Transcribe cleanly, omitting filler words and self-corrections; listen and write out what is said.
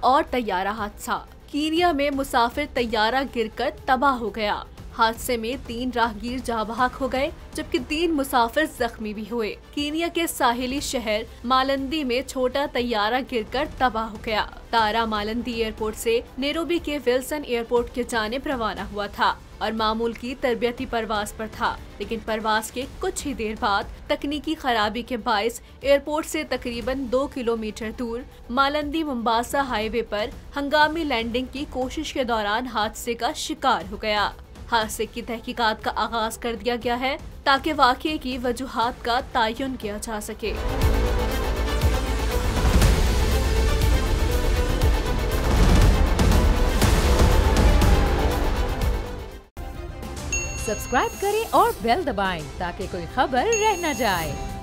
और तैयारा हादसा। कीनिया में मुसाफिर तैयारा गिरकर तबाह हो गया। हादसे में 3 राहगीर जाँ बहक हो गए, जबकि 3 मुसाफिर जख्मी भी हुए। कीनिया के साहिली शहर मालंदी में छोटा तैयारा गिरकर तबाह हो गया। तारा मालंदी एयरपोर्ट से नैरोबी के विल्सन एयरपोर्ट के जानिब रवाना हुआ था और मामूल की तरबियती परवाज पर था, लेकिन परवाज के कुछ ही देर बाद तकनीकी खराबी के बायस एयरपोर्ट से तकरीबन 2 किलोमीटर दूर मालंदी मुंबासा हाईवे पर हंगामी लैंडिंग की कोशिश के दौरान हादसे का शिकार हो गया। हादसे की तहकीकात का आगाज कर दिया गया है ताकि वाक़ये की वजूहात का तयन किया जा सके। सब्सक्राइब करें और बेल दबाएं ताकि कोई खबर रह न जाए।